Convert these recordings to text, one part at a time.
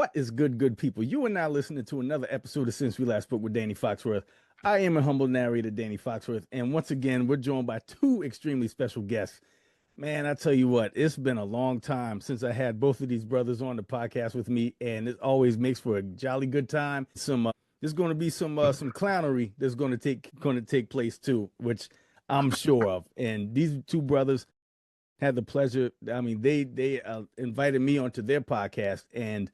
What is good people? You are now listening to another episode of Since We Last Spoke with Danny Foxworth. I am a humble narrator, Danny Foxworth, and once again, we're joined by two extremely special guests. Man, I tell you what, it's been a long time since I had both of these brothers on the podcast with me, and it always makes for a jolly good time. There's going to be some clownery that's going to take place too, which I'm sure of. And these two brothers had the pleasure. I mean, they invited me onto their podcast, and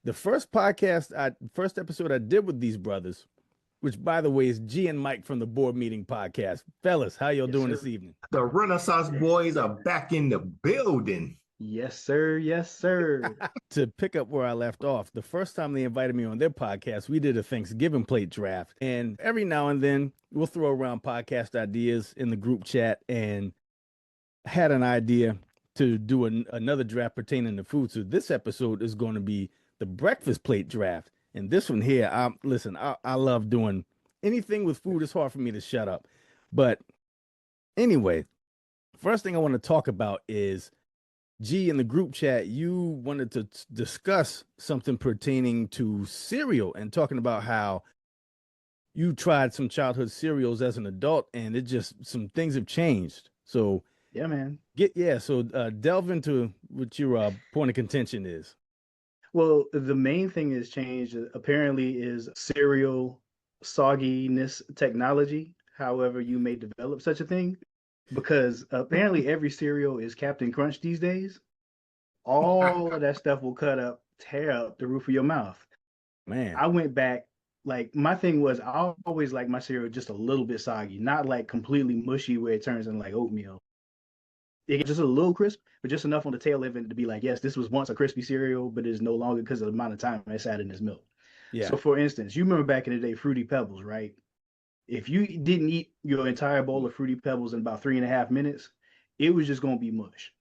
the first episode I did with these brothers, which by the way is G and Mike from the Board Meeting Podcast. Fellas, how y'all doing this evening? The Renaissance boys are back in the building. Yes, sir. Yes, sir. To pick up where I left off, the first time they invited me on their podcast, we did a Thanksgiving plate draft. And every now and then we'll throw around podcast ideas in the group chat, and had an idea to do another draft pertaining to food. So this episode is going to be the breakfast plate draft. And this one here, I love doing anything with food. It's hard for me to shut up. But anyway, first thing I want to talk about is, G, in the group chat, you wanted to discuss something pertaining to cereal and talking about how you tried some childhood cereals as an adult and some things have changed. So yeah, man. Delve into what your point of contention is. Well, the main thing that's changed apparently is cereal sogginess technology, however you may develop such a thing, because apparently every cereal is Captain Crunch these days. All of that stuff will tear up the roof of your mouth. Man, I went back, like my thing was I always like my cereal just a little bit soggy, not like completely mushy where it turns into like oatmeal. It gets just a little crisp, but just enough on the tail end to be like, yes, this was once a crispy cereal, but it's no longer because of the amount of time it sat in this milk. Yeah. So for instance, you remember back in the day, Fruity Pebbles, right? If you didn't eat your entire bowl of Fruity Pebbles in about 3.5 minutes, it was just going to be mush,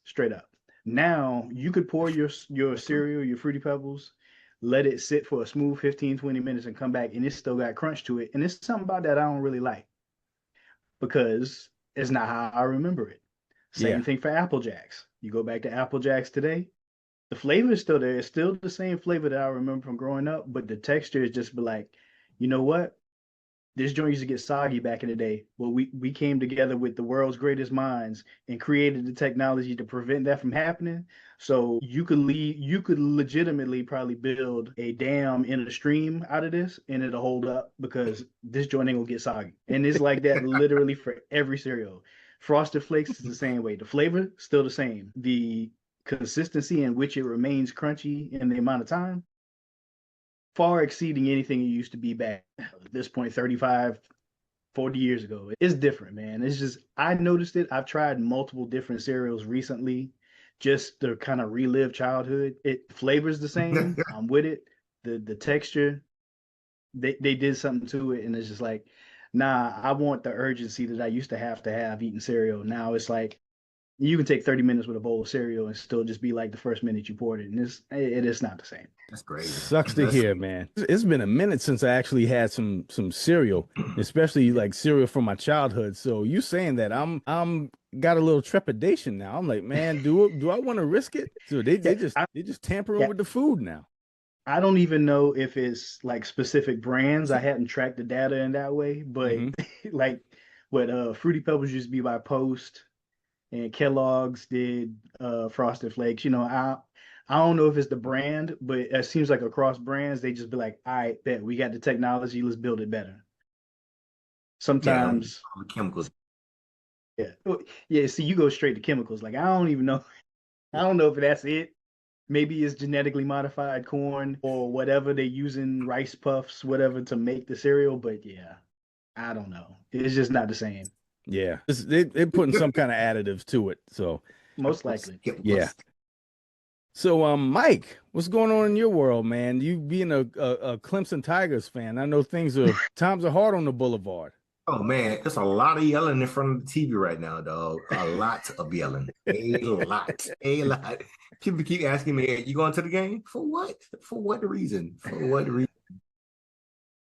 straight up. Now you could pour your cereal, your Fruity Pebbles, let it sit for a smooth 15, 20 minutes and come back, and it's still got crunch to it. And it's something about that I don't really like because it's not how I remember it. Same thing for Apple Jacks. You go back to Apple Jacks today, the flavor is still there. It's still the same flavor that I remember from growing up, but the texture is just like, you know what? This joint used to get soggy back in the day. Well, we came together with the world's greatest minds and created the technology to prevent that from happening. So you could legitimately probably build a dam in a stream out of this and it'll hold up because this joint ain't gonna get soggy. And it's like that literally for every cereal. Frosted Flakes is the same way. The flavor, still the same. The consistency in which it remains crunchy in the amount of time, far exceeding anything it used to be back at this point 35, 40 years ago. It's different, man. It's just, I noticed it. I've tried multiple different cereals recently just to kind of relive childhood. It flavors the same. I'm with it. The texture, they did something to it, and it's just like, nah, I want the urgency that I used to have eating cereal. Now it's like you can take 30 minutes with a bowl of cereal and still just be like the first minute you poured it. And it is not the same. That's great. Sucks to hear, man. It's been a minute since I actually had some cereal, especially like cereal from my childhood. So you saying that I'm got a little trepidation now. I'm like, man, do I want to risk it? So they just tampering with the food now. I don't even know if it's like specific brands. I hadn't tracked the data in that way, but like what Fruity Pebbles used to be by Post and Kellogg's did Frosted Flakes. You know, I don't know if it's the brand, but it seems like across brands, they just be like, all right, bet we got the technology, let's build it better. Sometimes chemicals. Yeah. See, you go straight to chemicals. Like I don't even know. I don't know if that's it. Maybe it's genetically modified corn or whatever they use in Rice Puffs, whatever, to make the cereal. But yeah, I don't know. It's just not the same. Yeah, they're putting some kind of additives to it. So most likely. Yeah. So, Mike, what's going on in your world, man? You being a Clemson Tigers fan, I know times are hard on the boulevard. Oh man, there's a lot of yelling in front of the TV right now, dog. A lot of yelling. A lot. People keep asking me, "Are you going to the game? For what? For what reason? For what reason?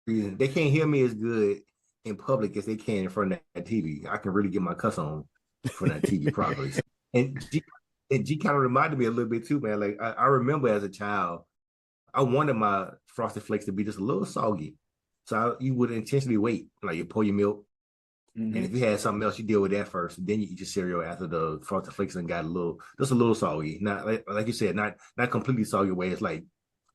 They can't hear me as good in public as they can in front of that TV. I can really get my cuss on in front of that TV properly." And G kind of reminded me a little bit too, man. Like I remember as a child, I wanted my Frosted Flakes to be just a little soggy. So you would intentionally wait, like you pour your milk. And if you had something else, you deal with that first. Then you eat your cereal after the Frosted Flakes and got just a little soggy. Not like you said, not completely soggy way. It's like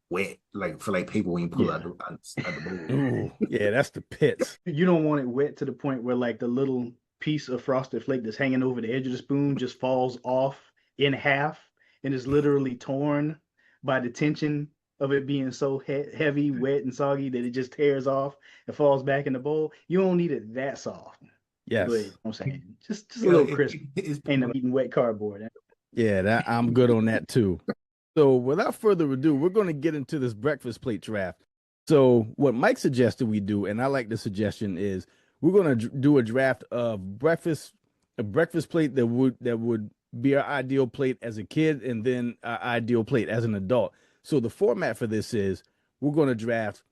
wet, like for like paper when you pull out the bowl. Ooh, yeah, that's the pits. You don't want it wet to the point where like the little piece of Frosted Flake that's hanging over the edge of the spoon just falls off in half and is literally torn by the tension of it being so heavy, wet, and soggy that it just tears off and falls back in the bowl. You don't need it that soft. Yes. But I'm saying just a little crisp. Ain't no eating wet cardboard. Yeah, I'm good on that too. So without further ado, we're going to get into this breakfast plate draft. So what Mike suggested we do, and I like the suggestion, is we're going to do a draft of a breakfast plate that would be our ideal plate as a kid, and then our ideal plate as an adult. So the format for this is we're going to draft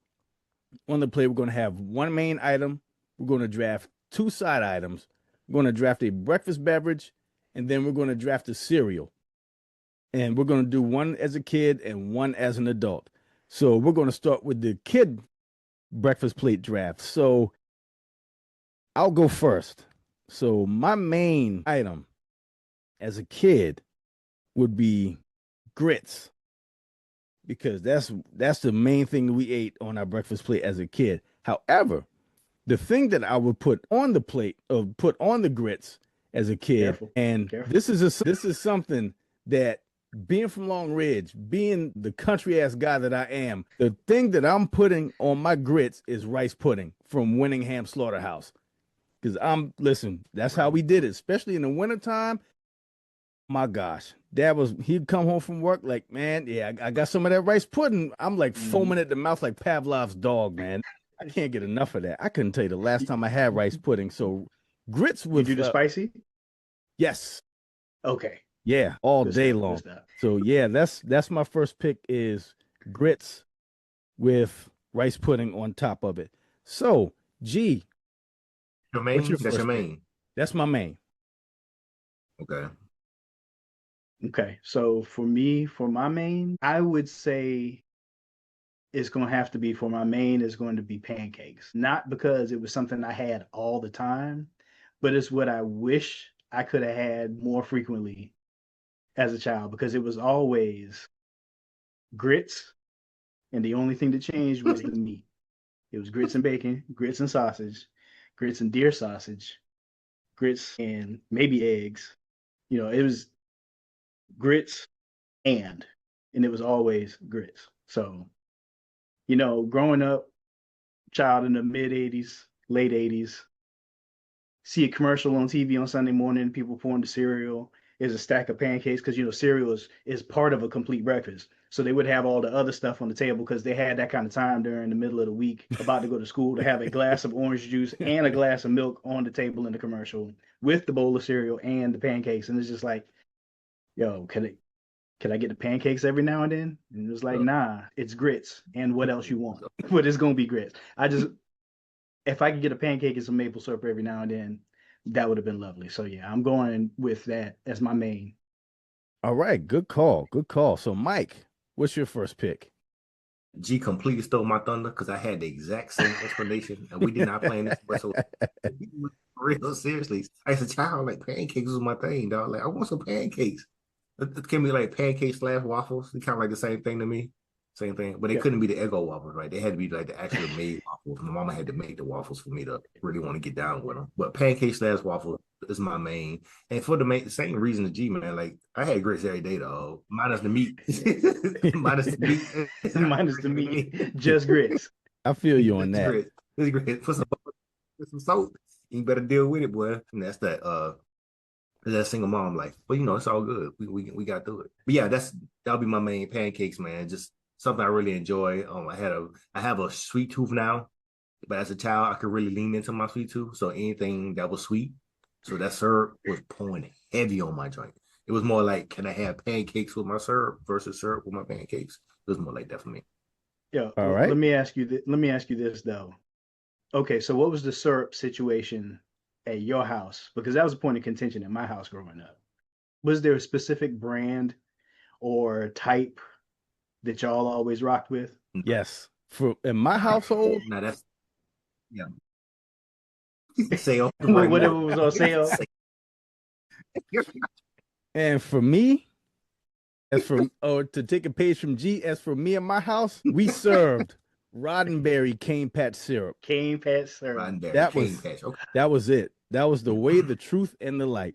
on the plate. We're going to have one main item. We're going to draft two side items. We're going to draft a breakfast beverage, and then we're going to draft a cereal. And we're going to do one as a kid and one as an adult. So we're going to start with the kid breakfast plate draft. So I'll go first. So my main item as a kid would be grits, because that's the main thing we ate on our breakfast plate as a kid. However, the thing that I would put on the plate, or put on the grits as a kid, Careful. This is something that, being from Long Ridge, being the country ass guy that I am, the thing that I'm putting on my grits is rice pudding from Winningham Slaughterhouse. Because listen, that's how we did it, especially in the wintertime. My gosh, he'd come home from work like, man, yeah, I got some of that rice pudding. I'm like foaming at the mouth like Pavlov's dog, man. I can't get enough of that. I couldn't tell you the last time I had rice pudding. So grits with you do the spicy? Yes. Okay. Yeah, all day long. So yeah, that's my first pick, is grits with rice pudding on top of it. So G, your main? That's your main. That's my main. Okay. So for me, for my main, I would say it's going to have to be, for my main, is going to be pancakes. Not because it was something I had all the time, but it's what I wish I could have had more frequently as a child, because it was always grits, and the only thing that changed was the meat. It was grits and bacon, grits and sausage, grits and deer sausage, grits and maybe eggs. You know, it was grits and it was always grits. So, you know, growing up, child in the mid 80s, late 80s, see a commercial on TV on Sunday morning, people pouring the cereal, is a stack of pancakes, because, you know, cereal is part of a complete breakfast. So they would have all the other stuff on the table because they had that kind of time during the middle of the week, about to go to school, to have a glass of orange juice and a glass of milk on the table in the commercial with the bowl of cereal and the pancakes. And it's just like, yo, can I get the pancakes every now and then? And it was like, nah, it's grits and what else you want. But it's gonna be grits. If I could get a pancake and some maple syrup every now and then, that would have been lovely. So yeah, I'm going with that as my main. All right, good call. Good call. So Mike, what's your first pick? G completely stole my thunder, because I had the exact same explanation, and we did not plan this whatsoever. Real seriously. As a child, like, pancakes was my thing, dog. Like, I want some pancakes. It can be like pancakes / waffles. They kind of like the same thing to me. Same thing. But they couldn't be the Eggo waffles, right? They had to be like the actual made waffles. My mama had to make the waffles for me to really want to get down with them. But pancakes / waffles is my main. And for the same reason as G, man, like, I had grits every day, dog. Minus the meat. Minus the meat. Minus the meat. Just grits. I feel you on that. Grits. Just grits. Put some salt. You better deal with it, boy. And that's that single mom life. But, you know, it's all good. We got through it. But yeah, that'll be my main, pancakes, man. Just something I really enjoy. I have a sweet tooth now, but as a child, I could really lean into my sweet tooth. So anything that was sweet, so that syrup was pouring heavy on my joint. It was more like, can I have pancakes with my syrup versus syrup with my pancakes? It was more like that for me. Yeah. All right. Let me ask you this though. Okay, so what was the syrup situation at your house? Because that was a point of contention in my house growing up. Was there a specific brand or type that y'all always rocked with? Yes. For in my household, Now that's yeah. Sale right Whatever now. was on sale. and for me, to take a page from G, as for me and my house, we served Roddenberry cane patch syrup. Cane patch syrup. Roddenberry cane patch. Okay. That was it. That was the way, the truth, and the light.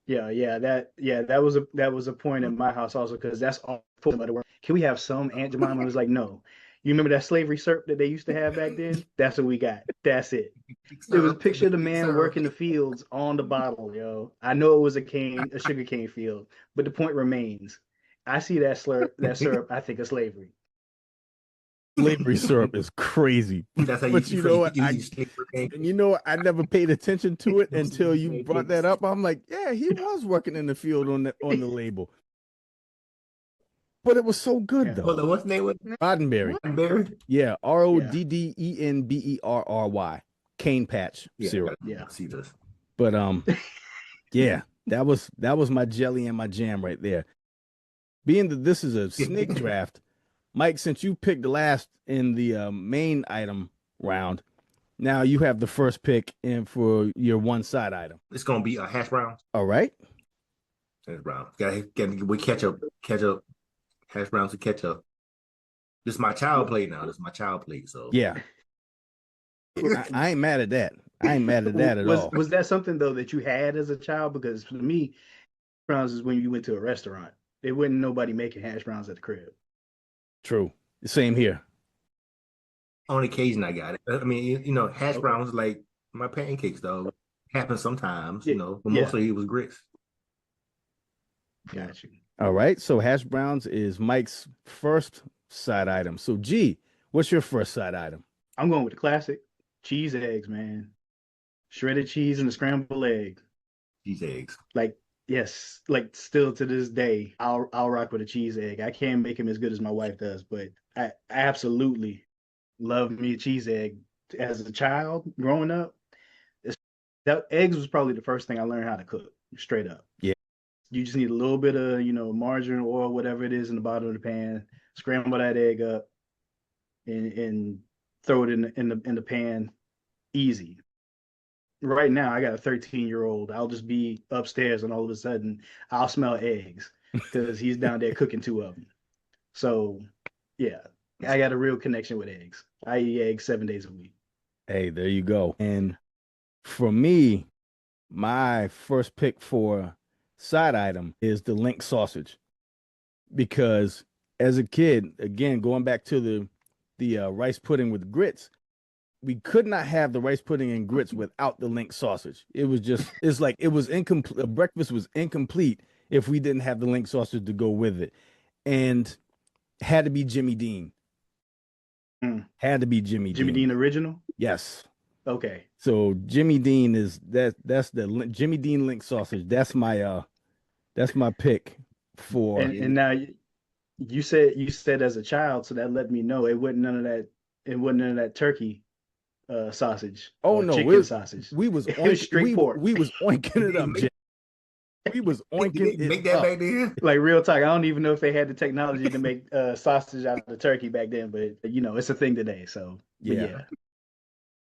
That was a point in my house also, because that's all. Can we have some? Aunt Jemima was like, no. You remember that slavery syrup that they used to have back then? That's what we got. That's it. It was a picture of the man working the fields on the bottle, yo. I know it was a sugar cane field, but the point remains. I see that syrup, I think of slavery. Slavery syrup is crazy. That's how But you know what? I never paid attention to it until you brought that up. I'm like, yeah, he was working in the field on the label. But it was so good though. Hold on, what's the name? Roddenberry. Roddenberry? Yeah, Roddenberry. Cane patch syrup. Yeah, see this. But yeah, that was my jelly and my jam right there. Being that this is a snake draft, Mike, since you picked last in the main item round, now you have the first pick in for your one side item. It's gonna be a hash brown. All right. Hash brown. We catch up. Hash browns to catch up. This is my child plate now. So yeah. I ain't mad at that. I ain't mad at that at all. Was that something though that you had as a child? Because for me, browns is when you went to a restaurant. There wasn't nobody making hash browns at the crib. True. Same here. On occasion, I got it. I mean, hash browns like my pancakes, though. Happens sometimes, but mostly it was grits. Got you. All right. So hash browns is Mike's first side item. So G, what's your first side item? I'm going with the classic cheese eggs, man. Shredded cheese and a scrambled egg. Cheese eggs. Yes, still to this day, I'll rock with a cheese egg. I can't make them as good as my wife does, but I absolutely love me a cheese egg. As a child growing up, that eggs was probably the first thing I learned how to cook, straight up. Yeah. You just need a little bit of, margarine or whatever it is in the bottom of the pan, scramble that egg up and throw it in the pan. Easy. Right now, I got a 13-year-old. I'll just be upstairs and all of a sudden I'll smell eggs because he's down there cooking 2 of them. So, yeah, I got a real connection with eggs. I eat eggs 7 days a week. Hey, there you go. And for me, my first pick for side item is the link sausage, because as a kid, again, going back to the rice pudding with grits, we could not have the rice pudding and grits without the link sausage. It was incomplete. Breakfast was incomplete if we didn't have the link sausage to go with it, and had to be Jimmy Dean. Had to be Jimmy Dean original. Yes. Okay. So Jimmy Dean that's the Jimmy Dean link sausage. That's my pick for. And now you said as a child, so that let me know it wasn't none of that. It wasn't none of that turkey sausage. Oh no, chicken sausage. We was straight pork. We was oinking it up, Jay. We was oinking it make that up. back then. Like real talk, I don't even know if they had the technology to make sausage out of the turkey back then, but it's a thing today. So yeah.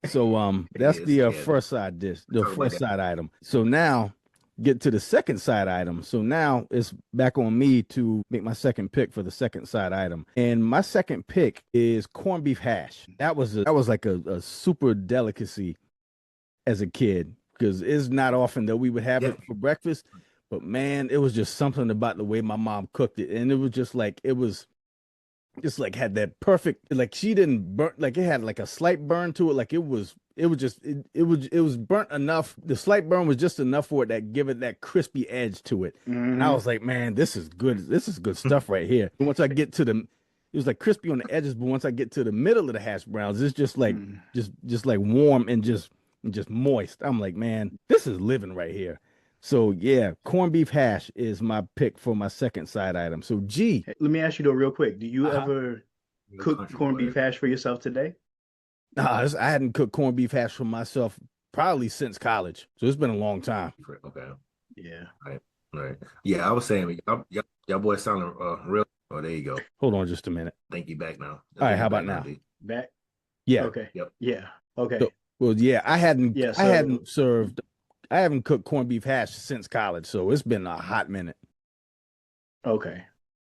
So that's the first side dish, the first side item. So now get to the second side item. So now it's back on me to make my second pick for the second side item. And my second pick is corned beef hash. That was like a super delicacy as a kid, because it's not often that we would have it for breakfast. But man, it was just something about the way my mom cooked it. And it was just like, had that perfect, like she didn't burn, like it had like a slight burn to it. Like it was burnt enough. The slight burn was just enough for it that give it that crispy edge to it. Mm-hmm. And I was like, man, this is good. This is good stuff right here. And once I get to it was like crispy on the edges, but once I get to the middle of the hash browns, it's just like, just like warm and just moist. I'm like, man, this is living right here. So yeah, corned beef hash is my pick for my second side item. So G, let me ask you though real quick. Do you ever cook corned beef hash for yourself today? Nah, I hadn't cooked corned beef hash for myself probably since college. So it's been a long time. Okay. Yeah. Right. Yeah, I was saying, y'all boys sounding real Oh, there you go. Hold on just a minute. Think you back now. All right, how about now? Back? Yeah. Okay. Yep. Yeah. Okay. So, well, yeah, I hadn't so I haven't cooked corned beef hash since college, so it's been a hot minute. Okay.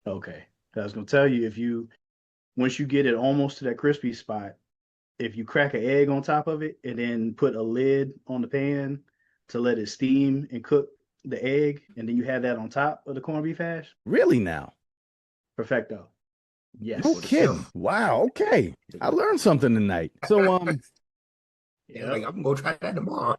Okay. I was gonna tell you, once you get it almost to that crispy spot, if you crack an egg on top of it and then put a lid on the pan to let it steam and cook the egg, and then you have that on top of the corned beef hash, Really now? perfecto. Yes. No kidding. Wow. Okay. I learned something tonight. So Yeah, like, I'm gonna try that tomorrow.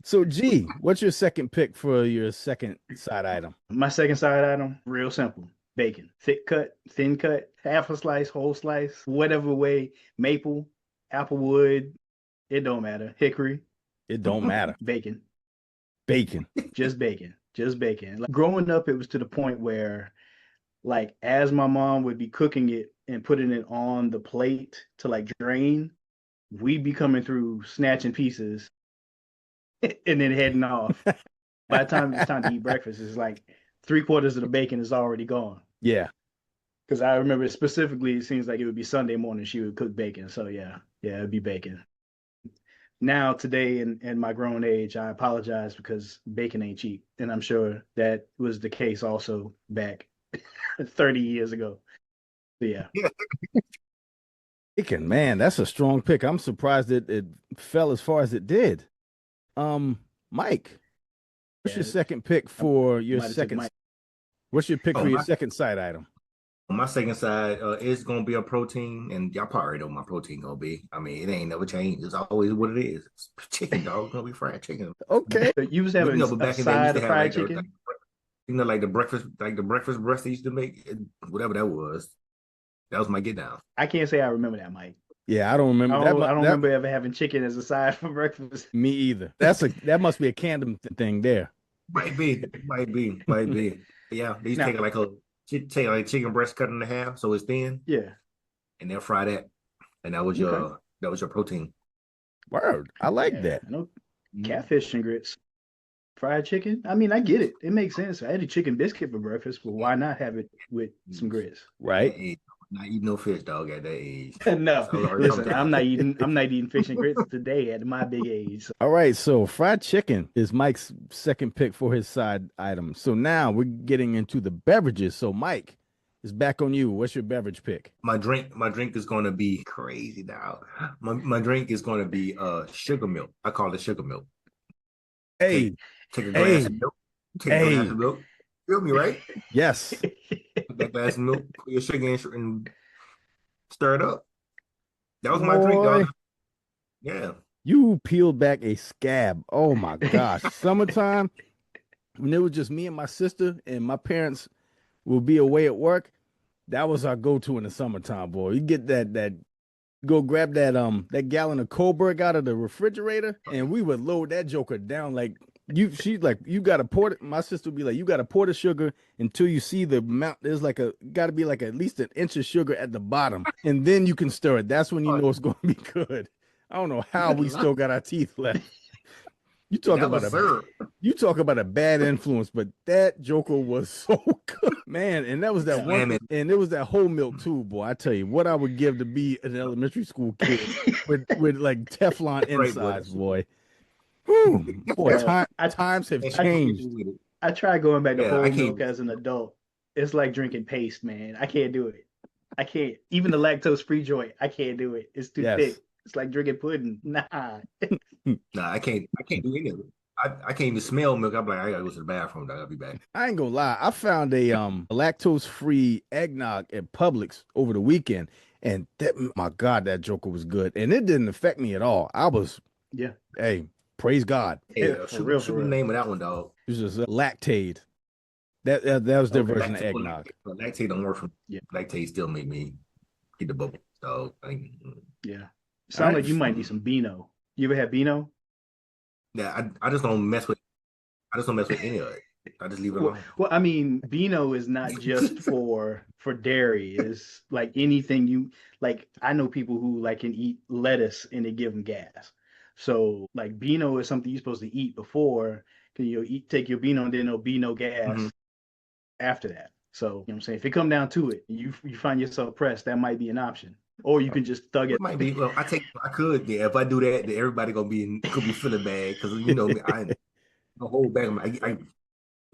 so G, what's your second pick for your second side item? My second side item, real simple. Bacon. Thick cut, thin cut, half a slice, whole slice, whatever way, maple, applewood, it don't matter. Hickory. It don't matter. Bacon. Bacon. Just bacon. Just bacon. Like, growing up, it was to the point where, like, as my mom would be cooking it and putting it on the plate to like drain, we'd be coming through snatching pieces and then heading off. By the time it's time to eat breakfast, it's like 3/4 of the bacon is already gone. Yeah. Because I remember specifically, it seems like it would be Sunday morning she would cook bacon. So yeah, it'd be bacon. Now, today, in my grown age, I apologize because bacon ain't cheap. And I'm sure that was the case also back 30 years ago. So yeah. Bacon, man, that's a strong pick. I'm surprised it fell as far as it did. Mike, what's your second pick for your second? What's your pick for your second side item? On my second side, it's gonna be a protein, and y'all probably know my protein gonna be. I mean, it ain't never changed. It's always what it is. It's chicken, dog. It's gonna be fried chicken. Okay. So you was having a side of fried chicken? Like the breakfast breast they used to make, whatever that was. That was my get down. I can't say I remember that, Mike. Yeah, I don't remember. I don't remember ever having chicken as a side for breakfast. Me either. That must be a Camden thing there. Might be. Yeah, they used to take like chicken breast cut in half so it's thin. Yeah, and they'll fry that, and that was your protein. Word, I like that. Catfish and grits, fried chicken. I mean, I get it. It makes sense. I had a chicken biscuit for breakfast, but why not have it with some grits? Right. Not eating no fish, dog, at that age. No, listen, I'm not eating fish and grits today at my big age. So. All right, so fried chicken is Mike's second pick for his side item. So now we're getting into the beverages. So Mike, it's back on you. What's your beverage pick? My drink is going to be crazy now. My drink is going to be sugar milk. I call it sugar milk. Hey, take a glass of milk. Take a glass of milk. Feel me, right? Yes. Put that glass of milk, put your sugar in and stir it up. That was my drink, dog. Yeah. You peeled back a scab. Oh my gosh. Summertime, when it was just me and my sister and my parents will be away at work, that was our go-to in the summertime, boy. You get that go grab that gallon of Coburg out of the refrigerator, and we would load that joker down like you gotta pour it. My sister would be like, you gotta pour the sugar until you see the amount. There's gotta be like at least an inch of sugar at the bottom, and then you can stir it. That's when you know it's gonna be good. I don't know how we still got our teeth left. You talk about a bad influence, but that joker was so good, man. And that was that one, and it was that whole milk too, boy. I tell you what, I would give to be an elementary school kid with like Teflon insides, boy. Whew, boy, times have changed. I tried going back to whole milk as an adult. It's like drinking paste, man. I can't do it. I can't. Even the lactose-free joint, I can't do it. It's too thick. It's like drinking pudding. Nah. Nah, I can't do any of it. I can't even smell milk. I'm like, I gotta go to the bathroom, dog. I'll be back. I ain't gonna lie. I found a lactose-free eggnog at Publix over the weekend, and my God, that joker was good. And it didn't affect me at all. I was hey, praise God. Hey, shoot the name of that one, dog. It was just Lactaid. That was their version of eggnog. Lactaid don't work for me. Lactaid still make me get the bubble, dog. Sound like you might need some Beano. You ever had Beano? Yeah, I just don't mess with any of it. I just leave it alone. Well, I mean, Beano is not just for dairy. It's like anything you like. I know people who like can eat lettuce and they give them gas. So like Beano is something you're supposed to eat before. Cause take your Beano and then there'll be no gas after that. So, you know what I'm saying? If it come down to it, you find yourself pressed, that might be an option. Or you can just thug It it. might be. Well, I could. Yeah, if I do that, then everybody could be feeling bad because you know me. I hold back.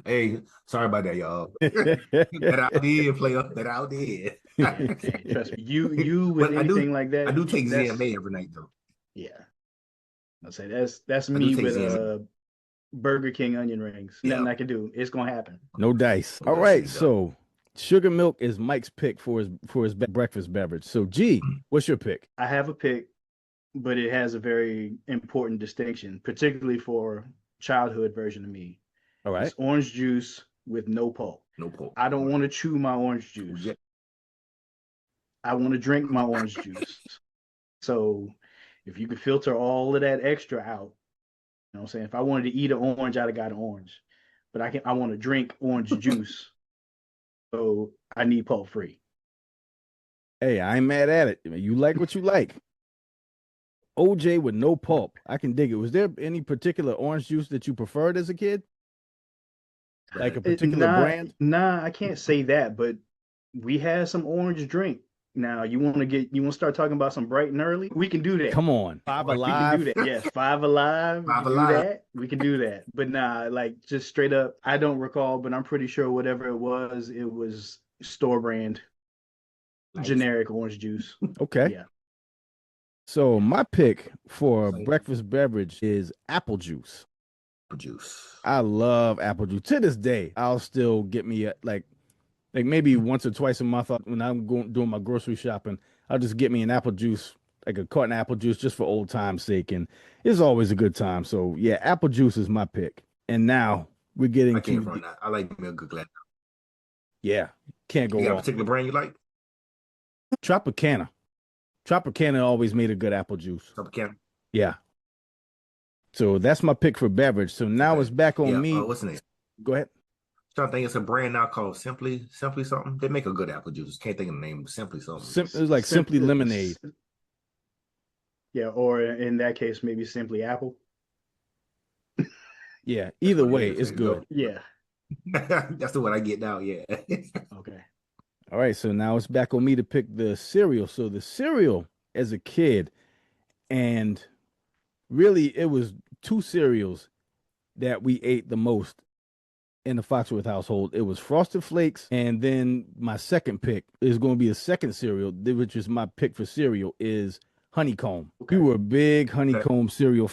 Hey, sorry about that, y'all. That I did play up. That I did. Hey, trust me, you with But anything like I that, do take that's ZMA every night though. yeah. I'll say that's I do me take with ZMA. Burger King onion rings. Yeah, Nothing I can do. It's gonna happen. No dice. I'm All gonna right, see though. so sugar milk is Mike's pick for his breakfast beverage. So G, what's your pick? I have a pick, but it has a very important distinction, particularly for childhood version of me. All right. It's orange juice with no pulp. No pork. I don't want to chew my orange Oh, juice. yeah. I want to drink my orange juice. So if you could filter all of that extra out, you know what I'm saying? If I wanted to eat an orange, I'd have got an orange. But I want to drink orange juice. So I need pulp free. Hey, I ain't mad at it. You like what you like. OJ with no pulp. I can dig it. Was there any particular orange juice that you preferred as a kid? Like a particular brand? Nah, I can't say that, but we had some orange drink. Now you want to start talking about some bright and early? We can do that. Come on. Five We can do Alive. that. Yes, Five Alive. We Five can do Alive. that. We can do that. But nah, like just straight up, I don't recall, but I'm pretty sure whatever it was store brand Nice. generic orange juice. Okay. Yeah. So my pick for Same. breakfast beverage is apple juice. Juice. I love apple juice. To this day, I'll still get me like maybe once or twice a month when I'm doing my grocery shopping, I'll just get me an apple juice, like a carton of apple juice just for old time's sake. And it's always a good time. So yeah, apple juice is my pick. And now we're getting I can't to front that. I like me a good glass. yeah, can't go You got a wrong. particular brand you like? Tropicana. Tropicana always made a good apple juice. Tropicana. Yeah. So that's my pick for beverage. So now Okay. it's back on Yeah. me. What's the name? Go ahead. Trying to think, it's a brand now called Simply something. They make a good apple juice. Can't think of the name. Simply something. It was like Simply Lemonade. Yeah, or in that case, maybe simply apple. Yeah. Either what it way, is. it's There you go. good. Yeah. That's the one I get now. Yeah. Okay. All right. So now it's back on me to pick the cereal. So the cereal as a kid, and really it was two cereals that we ate the most in the Foxworth household. It was Frosted Flakes, and then my second pick is going to be a second cereal, which is my pick for cereal, is honeycomb. Okay. We were a big honeycomb cereal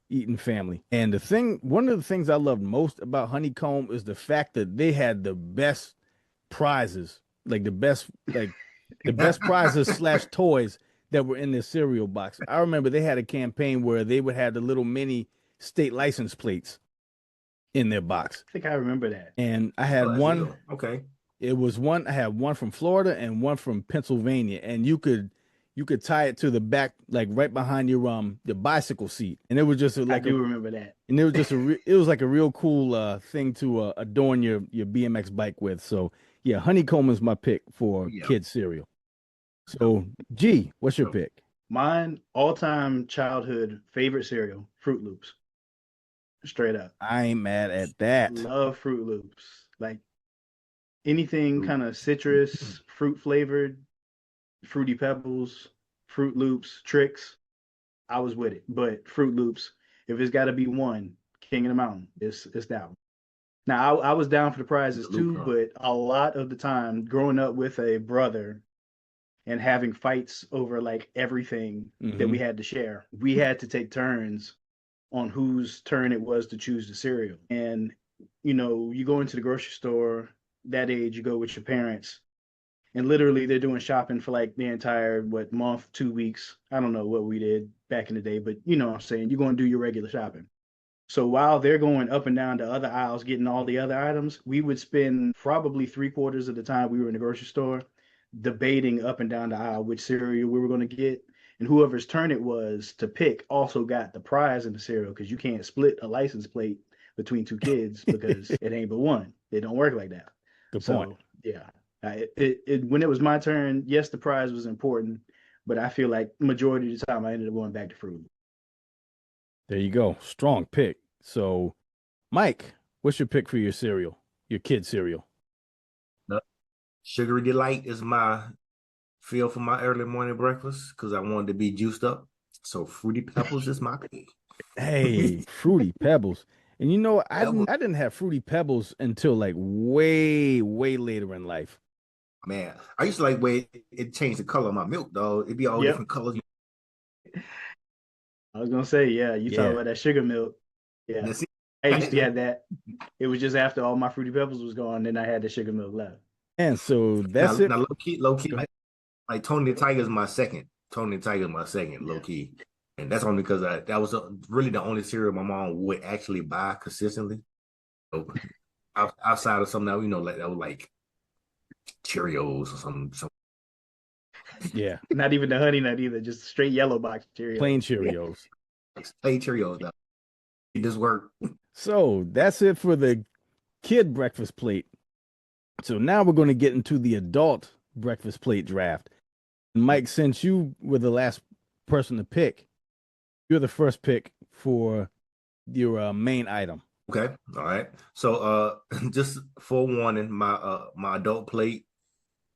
eating family. And one of the things I loved most about honeycomb is the fact that they had the best prizes, like the best prizes slash toys that were in their cereal box. I remember they had a campaign where they would have the little mini state license plates in their box. I think I remember that. And I had one. Real. Okay. It was one. I had one from Florida and one from Pennsylvania, and you could tie it to the back, like right behind your bicycle seat, and it was just I do remember that. And it was just it was like a real cool thing to adorn your BMX bike with. So yeah, honeycomb is my pick for kids cereal. So G, what's your pick? Mine all-time childhood favorite cereal, Fruit Loops. Straight up. I ain't mad at that. Love Fruit Loops. Like anything kind of citrus, fruit flavored, Fruity Pebbles, Fruit Loops, Tricks. I was with it. But Fruit Loops, if it's got to be one, King of the Mountain, it's that one. Now I was down for the prizes too, but a lot of the time growing up with a brother and having fights over like everything that we had to share, we had to take turns on whose turn it was to choose the cereal. And, you know, you go into the grocery store, that age, you go with your parents, and literally they're doing shopping for like the entire, month, 2 weeks. I don't know what we did back in the day, but you know what I'm saying? You're going to do your regular shopping. So while they're going up and down the other aisles, getting all the other items, we would spend probably 3/4 of the time we were in the grocery store debating up and down the aisle which cereal we were going to get. And whoever's turn it was to pick also got the prize in the cereal, because you can't split a license plate between two kids because it ain't but one. It don't work like that. Good point. Yeah, when it was my turn, yes, the prize was important, but I feel like majority of the time I ended up going back to Fruit. There you go. Strong pick. So, Mike, what's your pick for your cereal? Your kid cereal? Sugary Delight is my feel for my early morning breakfast because I wanted to be juiced up. So Fruity Pebbles is my pick. Hey, Fruity Pebbles. And you know, Pebbles, I didn't have Fruity Pebbles until like way, way later in life. man. I used to like where it changed the color of my milk, though. It'd be all Yep. different colors. I was gonna say, yeah, you talk Yeah. about that sugar milk. Yeah. I used to have that. It was just after all my Fruity Pebbles was gone, then I had the sugar milk left. And so Now, that's it. now low key, Go ahead. like Tony the Tiger's my second. Tony the Tiger's my second, low key. And that's only because that was really the only cereal my mom would actually buy consistently. So, outside of something that, like that was like Cheerios or some. Yeah, Not even the honey nut either, just straight yellow box Cheerios. plain Cheerios. Plain Cheerios, though. It just worked. So that's it for the kid breakfast plate. So now we're going to get into the adult breakfast plate draft. Mike, since you were the last person to pick, you're the first pick for your main item. Okay, all right. So just forewarning, my adult plate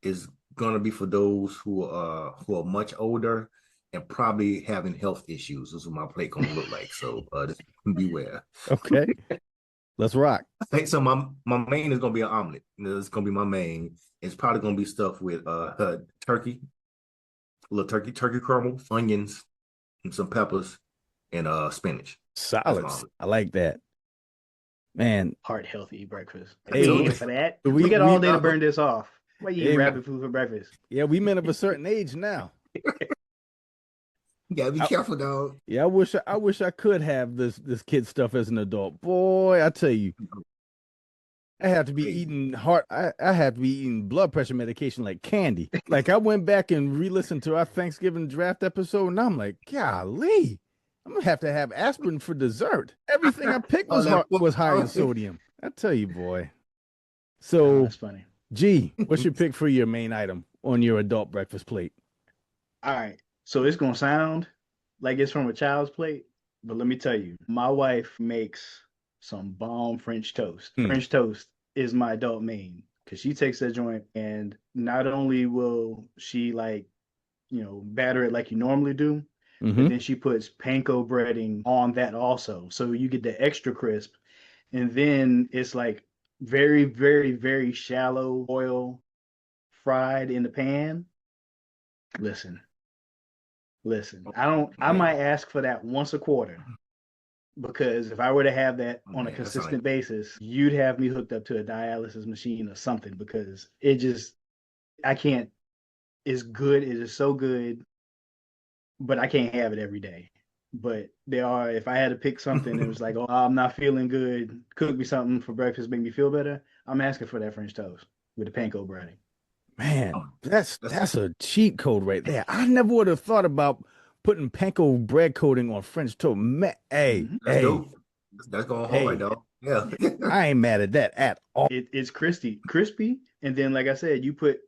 is gonna be for those who are much older and probably having health issues. This is what my plate gonna look like. So just beware. Okay, let's rock. So my main is gonna be an omelet. It's gonna be my main. It's probably gonna be stuffed with turkey, a little turkey crumble, onions, and some peppers, and spinach. Solids. I like that. Man, Heart healthy breakfast. Hey, Hey, for that, we got all day to burn this off. Why you eat rabbit food for breakfast? Yeah, we men of a certain age now. You gotta be careful, dog. Yeah, I wish I could have this kid stuff as an adult. Boy, I tell you, I have to be eating I have to be eating blood pressure medication like candy. Like I went back and re-listened to our Thanksgiving draft episode, and I'm like, golly, I'm gonna have to have aspirin for dessert. Everything I picked was high in sodium. I tell you, boy. So that's funny. G, what's your pick for your main item on your adult breakfast plate? All right. So it's gonna sound like it's from a child's plate, but let me tell you, my wife makes some bomb French toast. French toast is my adult main because she takes that joint and not only will she batter it like you normally do, but then she puts panko breading on that also. So you get the extra crisp. And then it's like very, very, very shallow oil fried in the pan. Listen. I might ask for that once a quarter because if I were to have that on a consistent basis, you'd have me hooked up to a dialysis machine or something because I can't, it's good. It is so good, but I can't have it every day. But if I had to pick something, it was like, oh, I'm not feeling good. Cook me something for breakfast, make me feel better. I'm asking for that French toast with the panko breading. Man, that's a cheat code right there. I never would have thought about putting panko bread coating on French toast. Hey, that's going hard, dog. Yeah, I ain't mad at that at all. It's crispy, and then like I said, you put.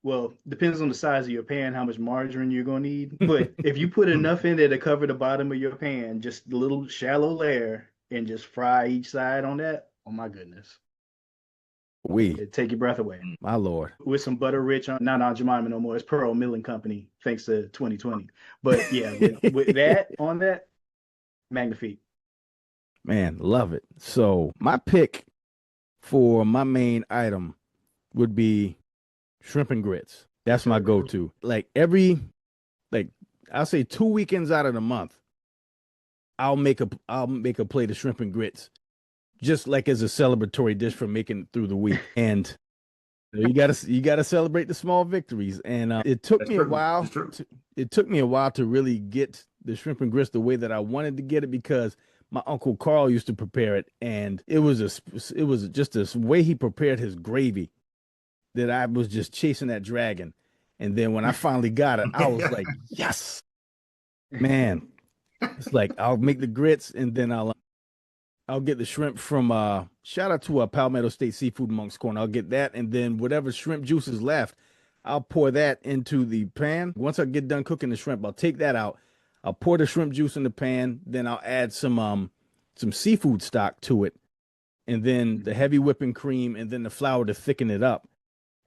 Well, depends on the size of your pan, how much margarine you're gonna need. But if you put enough in there to cover the bottom of your pan, just a little shallow layer, and just fry each side on that. Oh my goodness. It'd take your breath away. My Lord. With some butter rich on, not Aunt Jemima no more. It's Pearl Milling Company, thanks to 2020. But yeah, with that on that, magnifique. Man, love it. So my pick for my main item would be shrimp and grits. That's my go-to. I'll say 2 weekends out of the month, I'll make a plate of shrimp and grits. Just like as a celebratory dish for making it through the week. And you gotta celebrate the small victories. And it took me a while to really get the shrimp and grits the way that I wanted to get it because my Uncle Carl used to prepare it, and it was just this way he prepared his gravy that I was just chasing that dragon. And then when I finally got it, I was like, yes, man. It's like I'll make the grits and then I'll get the shrimp from shout out to Palmetto State Seafood Monk's Corner. I'll get that, and then whatever shrimp juice is left, I'll pour that into the pan. Once I get done cooking the shrimp, I'll take that out. I'll pour the shrimp juice in the pan. Then I'll add some seafood stock to it, and then the heavy whipping cream, and then the flour to thicken it up.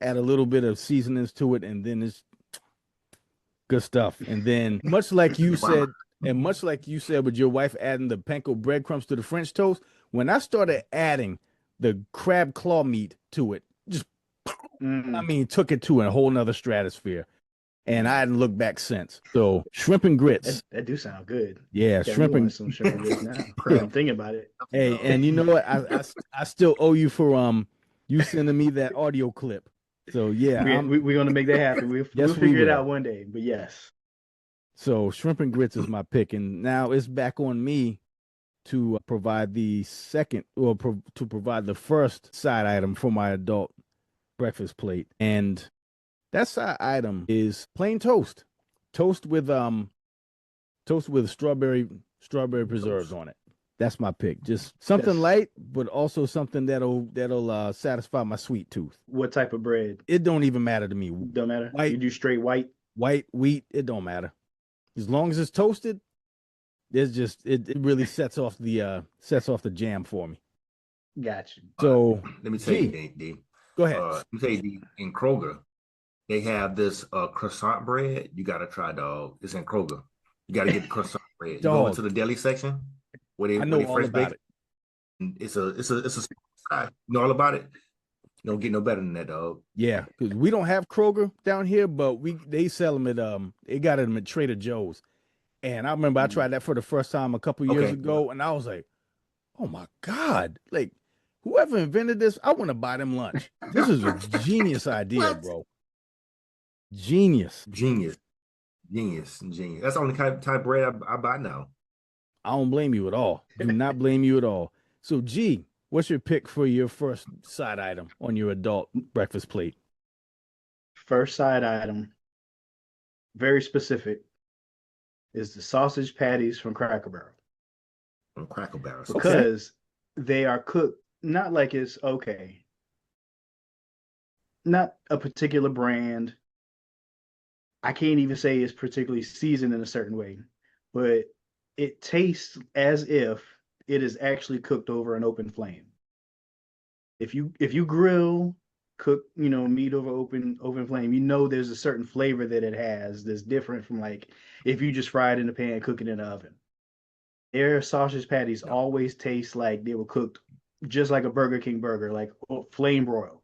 add a little bit of seasonings to it, and then it's good stuff. And then much like you said, and much like you said with your wife adding the panko breadcrumbs to the French toast, when I started adding the crab claw meat to it, just I mean, took it to a whole nother stratosphere. And I hadn't looked back since. So shrimp and grits. That do sound good. Yeah, shrimp and some shrimp and grits now. I'm thinking about it. Hey, and you know what? I still owe you for you sending me that audio clip. So yeah, we're gonna make that happen. We'll figure it out one day. But yes. So shrimp and grits is my pick, and now it's back on me to provide the second, or to provide the first side item for my adult breakfast plate, and that side item is plain toast, toast with strawberry preserves on it. That's my pick. Just something light, but also something that'll satisfy my sweet tooth. What type of bread? It don't even matter to me. Don't matter. White, you do straight white, wheat. It don't matter. As long as it's toasted, it really sets off the jam for me. Gotcha. So let me tell you, D. Go ahead. Let me tell you, D, in Kroger, they have this croissant bread. You gotta try, dog. It's in Kroger. You gotta get the croissant bread. You go into the deli section where they fresh bake it. It's a you know all about it. You don't get no better than that, dog. Yeah, because we don't have Kroger down here, but they sell them at they got them at Trader Joe's. And I remember I tried that for the first time a couple years ago, and I was like, oh my God, like whoever invented this, I want to buy them lunch. This is a genius idea, bro. Genius. That's the only type of bread I buy now. I don't blame you at all. Do not blame you at all. So, G, what's your pick for your first side item on your adult breakfast plate? First side item, very specific, is the sausage patties from Cracker Barrel. From Cracker Barrel. Because they are cooked, not like it's not a particular brand. I can't even say it's particularly seasoned in a certain way, but it tastes as if it is actually cooked over an open flame. If you grill, cook, meat over open flame, there's a certain flavor that it has that's different from like if you just fry it in the pan, cook it in the oven. Their sausage patties always taste like they were cooked just like a Burger King burger, like flame broiled.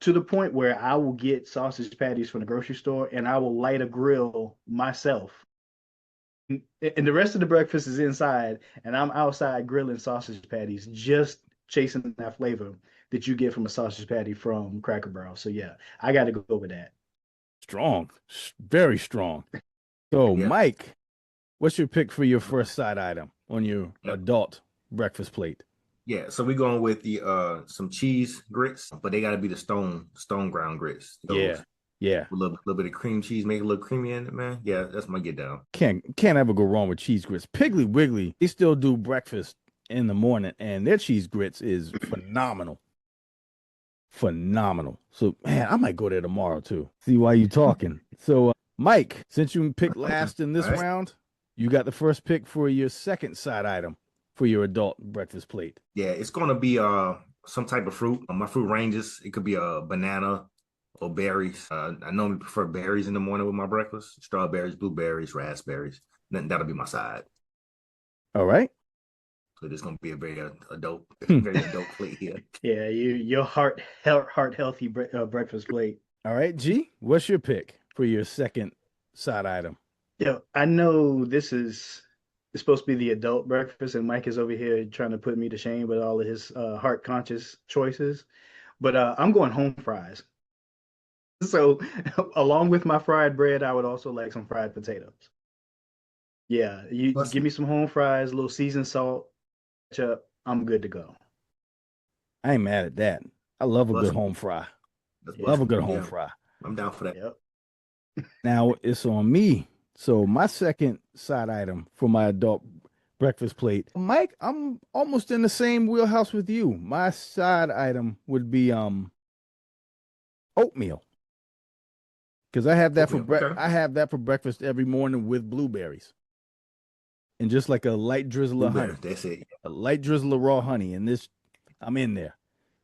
To the point where I will get sausage patties from the grocery store and I will light a grill myself. And the rest of the breakfast is inside, and I'm outside grilling sausage patties, just chasing that flavor that you get from a sausage patty from Cracker Barrel. So yeah, I got to go with that. Strong, very strong. So Mike, what's your pick for your first side item on your adult breakfast plate? Yeah, so we're going with the some cheese grits, but they got to be the stone ground grits. Yeah. With a little bit of cream cheese, make it a little creamy in it, man. Yeah, that's my get down. Can't ever go wrong with cheese grits. Piggly Wiggly, they still do breakfast in the morning, and their cheese grits is phenomenal. Phenomenal. So, man, I might go there tomorrow too. See why you talking. So, Mike, since you picked last in this round, you got the first pick for your second side item for your adult breakfast plate. Yeah, it's going to be some type of fruit. My fruit ranges. It could be a banana or berries. I normally prefer berries in the morning with my breakfast. Strawberries, blueberries, raspberries. Then that'll be my side. All right. So this is going to be a very adult plate here. Yeah, your heart healthy breakfast plate. All right, G, what's your pick for your second side item? Yeah, I know this is supposed to be the adult breakfast, and Mike is over here trying to put me to shame with all of his heart conscious choices. But I'm going home fries. So along with my fried bread, I would also like some fried potatoes. Yeah, you give me some home fries, a little seasoned salt, ketchup, I'm good to go. I ain't mad at that. I love a good home fry. Love a good home fry. I'm down for that. Yep. Now it's on me. So my second side item for my adult breakfast plate, Mike, I'm almost in the same wheelhouse with you. My side item would be oatmeal. Because I have that for breakfast every morning with blueberries. And just like a light drizzle of honey. That's it. A light drizzle of raw honey. And I'm in there.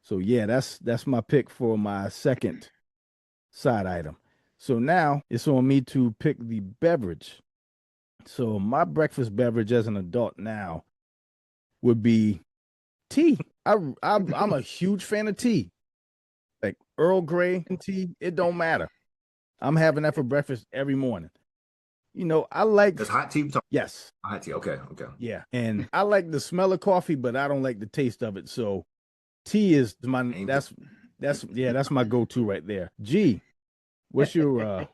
So yeah, that's my pick for my second side item. So now it's on me to pick the beverage. So my breakfast beverage as an adult now would be tea. I'm a huge fan of tea. Like Earl Grey tea, it don't matter. I'm having that for breakfast every morning. You know, I like It's hot tea. yes. Hot tea. Okay. Yeah. And I like the smell of coffee, but I don't like the taste of it. So tea is that's my go-to right there. G, what's your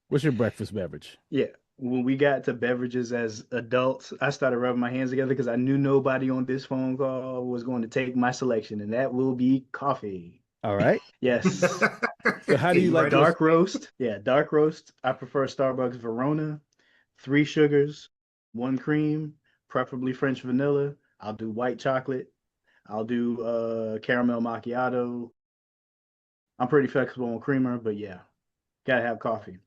breakfast beverage? Yeah. When we got to beverages as adults, I started rubbing my hands together because I knew nobody on this phone call was going to take my selection, and that will be coffee. All right. Yes. So how do you like dark roast? Yeah, dark roast. I prefer Starbucks Verona, 3 sugars, 1 cream, preferably French vanilla. I'll do white chocolate. I'll do caramel macchiato. I'm pretty flexible on creamer, but yeah, gotta have coffee.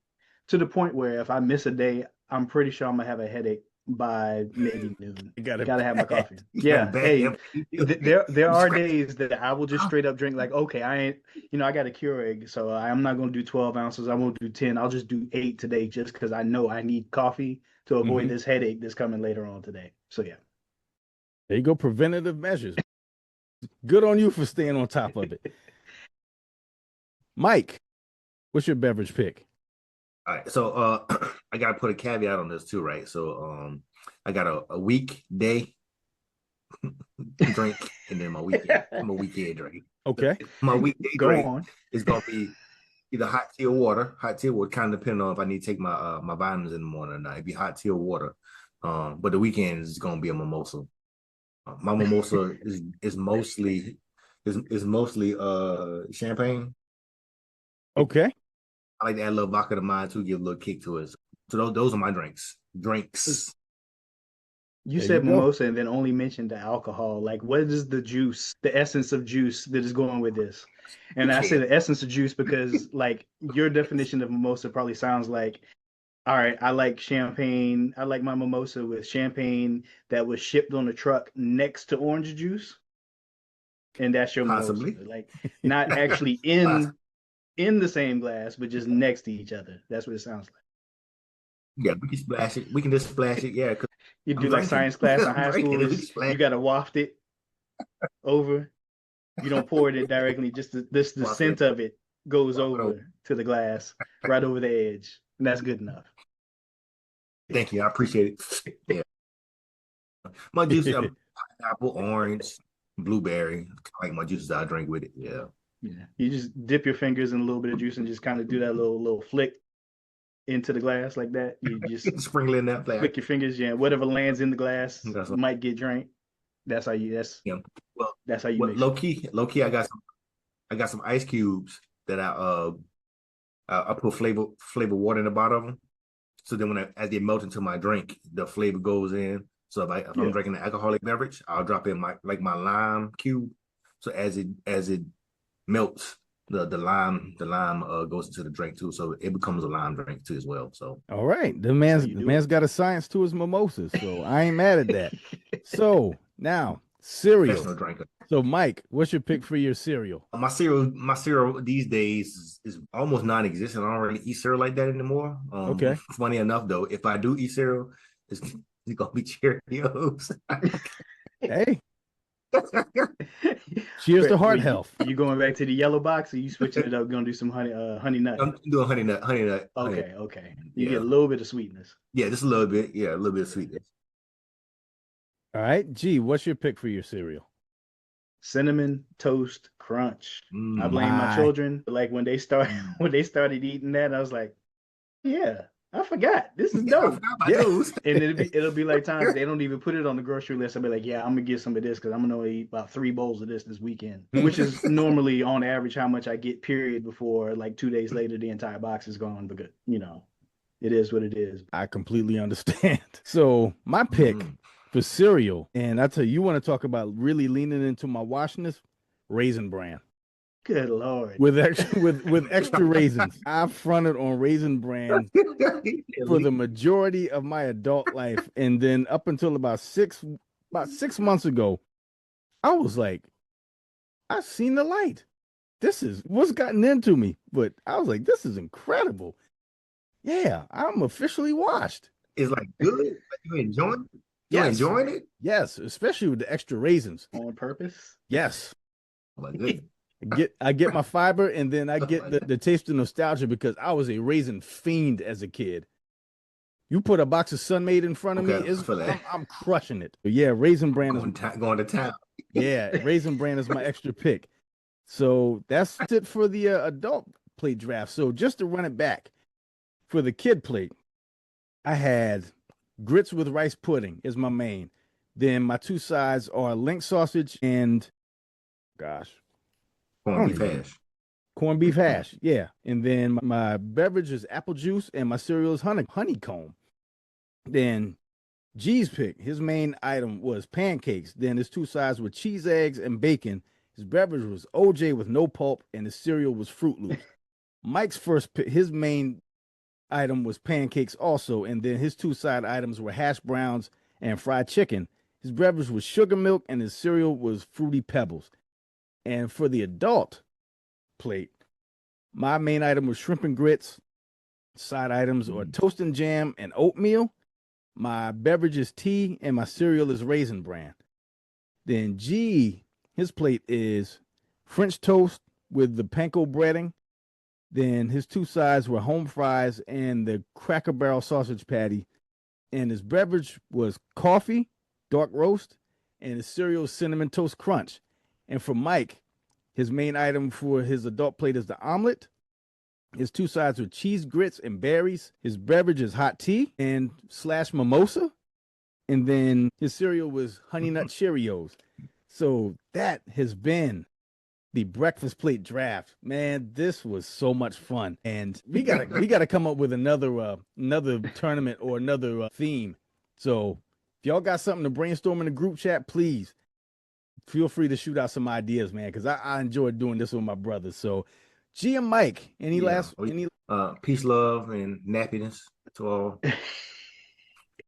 To the point where if I miss a day, I'm pretty sure I'm gonna have a headache by maybe noon. You gotta have my coffee. Yeah. Hey, there are days that I will just straight up drink like, okay, I ain't, I got a Keurig, so I'm not gonna do 12 ounces. I won't do 10. I'll just do 8 today just because I know I need coffee to avoid this headache that's coming later on today. So yeah. There you go, preventative measures. Good on you for staying on top of it. Mike, what's your beverage pick? All right, so I gotta put a caveat on this too, right? So I got a weekday drink and then my weekend drink. Okay. My weekday drink is gonna be either hot tea or water. Hot tea would kind of depend on if I need to take my my vitamins in the morning or not. It'd be hot tea or water. But the weekend is gonna be a mimosa. My mimosa is mostly champagne. Okay. I like to add a little vodka to mine too, give a little kick to it. So those are my drinks. You said mimosa and then only mentioned the alcohol. Like, what is the juice, the essence of juice that is going with this? And I say the essence of juice because, like, your definition of mimosa probably sounds like, all right, I like champagne. I like my mimosa with champagne that was shipped on a truck next to orange juice. And that's your mimosa. Like, not actually in the same glass, but just next to each other. That's what it sounds like. Yeah, we can splash it. We can just splash it. Yeah. You do like science class in high school. You got to waft it over. You don't pour it in directly. Just the scent of it goes over to the glass, right over the edge. And that's good enough. Thank you. I appreciate it. Yeah. My juice, pineapple, orange, blueberry. Like my juices I drink with it. Yeah. Yeah. You just dip your fingers in a little bit of juice and just kind of do that little flick into the glass like that. You just sprinkle in that flash. Flick your fingers, yeah. Whatever lands in the glass might get drank. That's how you that's how you low key, I got some ice cubes that I put flavor water in the bottom of them. So then as they melt into my drink, the flavor goes in. So if I'm drinking an alcoholic beverage, I'll drop in my lime cube. So as it melts, the lime goes into the drink too, so it becomes a lime drink too as well. So all right, the man's got a science to his mimosas, so I ain't mad at that. So now cereal. So Mike, what's your pick for your cereal? My cereal these days is almost non-existent. I don't really eat cereal like that anymore. Okay. Funny enough though, if I do eat cereal, it's gonna be Cheerios. Hey. Cheers to heart health. You going back to the yellow box, or you switching it up? Gonna do some honey nut? I'm doing honey nut. Okay. You get a little bit of sweetness. Yeah, just a little bit. Yeah, a little bit of sweetness. All right, G, what's your pick for your cereal? Cinnamon Toast Crunch. I blame my children. Like when they started eating that, I was like, yeah. I forgot. This is dope. And it'll be like times they don't even put it on the grocery list. I'll be like, yeah, I'm gonna get some of this because I'm gonna eat about 3 bowls of this weekend, which is normally on average how much I get. Period. Before like 2 days later, the entire box is gone. But it is what it is. I completely understand. So my pick for cereal, and I tell you want to talk about really leaning into my washness, Raisin Bran. Good Lord. With extra raisins. I fronted on Raisin Bran for the majority of my adult life. And then up until about 6 months ago, I was like, I've seen the light. this is what's gotten into me. But I was like, this is incredible. Yeah, I'm officially washed. It's like good. Like you enjoying it? You Yes. enjoying it? Yes, especially with the extra raisins. On purpose? Yes. Oh my goodness. I get my fiber, and then I get the taste of nostalgia because I was a raisin fiend as a kid. You put a box of Sun-Maid in front of Okay, me, I feel that. I'm crushing it. But yeah, Raisin Bran is Going to town. yeah, Raisin Bran is my extra pick. So that's it for the adult plate draft. So just to run it back, for the kid plate, I had grits with rice pudding is my main. Then my two sides are link sausage and, gosh, Corned beef hash. corned beef hash. Yeah. And then my beverage is apple juice and my cereal is honeycomb. Then G's pick, his main item was pancakes. Then his two sides were cheese eggs and bacon. His beverage was OJ with no pulp, and his cereal was Fruit Loops. Mike's first pick, his main item was pancakes also, and then his two side items were hash browns and fried chicken. His beverage was sugar milk, and his cereal was Fruity Pebbles. And for the adult plate, my main item was shrimp and grits. Side items are toast and jam and oatmeal. My beverage is tea, and my cereal is Raisin Bran. Then G, his plate is French toast with the panko breading. Then his two sides were home fries and the Cracker Barrel sausage patty. And his beverage was coffee, dark roast, and his cereal cinnamon toast crunch. And for Mike, his main item for his adult plate is the omelet. His two sides were cheese grits and berries. His beverage is hot tea and / mimosa. And then his cereal was Honey Nut Cheerios. So that has been the breakfast plate draft. Man, this was so much fun. And we gotta come up with another tournament or another theme. So if y'all got something to brainstorm in the group chat, please feel free to shoot out some ideas, man, because I enjoyed doing this with my brothers. So G and Mike, any peace, love, and nappiness to all.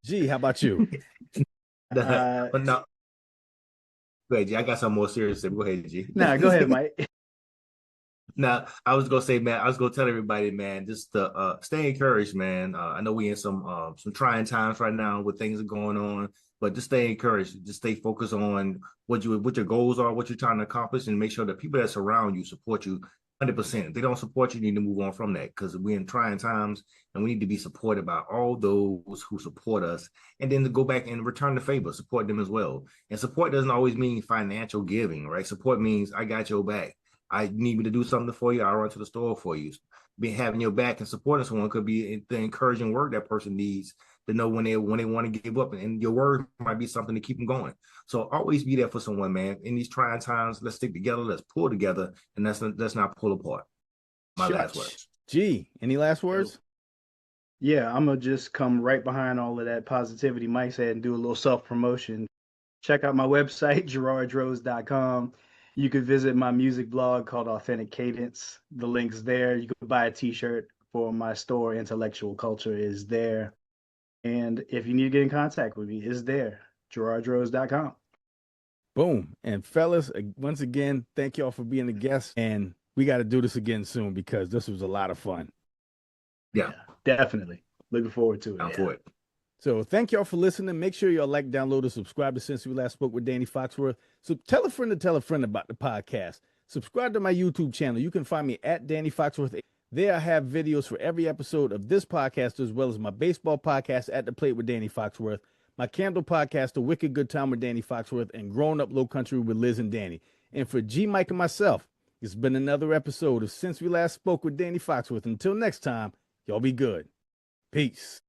G, how about you? But no. Go ahead, G. I got something more serious to say. Go ahead, G. Nah, go ahead, Mike. Now, I was gonna say, man, I was gonna tell everybody, man, just to stay encouraged, man. I know we in some trying times right now where things are going on, but just stay encouraged. Just stay focused on what your goals are, what you're trying to accomplish, and make sure that people that surround you support you 100%. If they don't support you, you need to move on from that because we're in trying times and we need to be supported by all those who support us. And then to go back and return the favor, support them as well. And support doesn't always mean financial giving, right? Support means I got your back. I need me to do something for you. I'll run to the store for you. Having your back and supporting someone could be the encouraging word that person needs to know when they want to give up. And your word might be something to keep them going. So always be there for someone, man. In these trying times, let's stick together. Let's pull together. And let's not pull apart. My last words. G, any last words? Yeah, I'm going to just come right behind all of that positivity Mike said and do a little self-promotion. Check out my website, gerardrose.com. You could visit my music blog called Authentic Cadence. The link's there. You could buy a t-shirt for my store. Intellectual Culture is there. And if you need to get in contact with me, it's there. gerardrose.com. Boom. And fellas, once again, thank y'all for being a guest. And we got to do this again soon because this was a lot of fun. Yeah, definitely. Looking forward to it. I'm for it. So thank y'all for listening. Make sure y'all like, download, and subscribe to Since We Last Spoke with Danny Foxworth. So tell a friend about the podcast. Subscribe to my YouTube channel. You can find me at Danny Foxworth. There I have videos for every episode of this podcast, as well as my baseball podcast, At the Plate with Danny Foxworth, my Candle podcast, A Wicked Good Time with Danny Foxworth, and Growing Up Low Country with Liz and Danny. And for G, Mike, and myself, it's been another episode of Since We Last Spoke with Danny Foxworth. Until next time, y'all be good. Peace.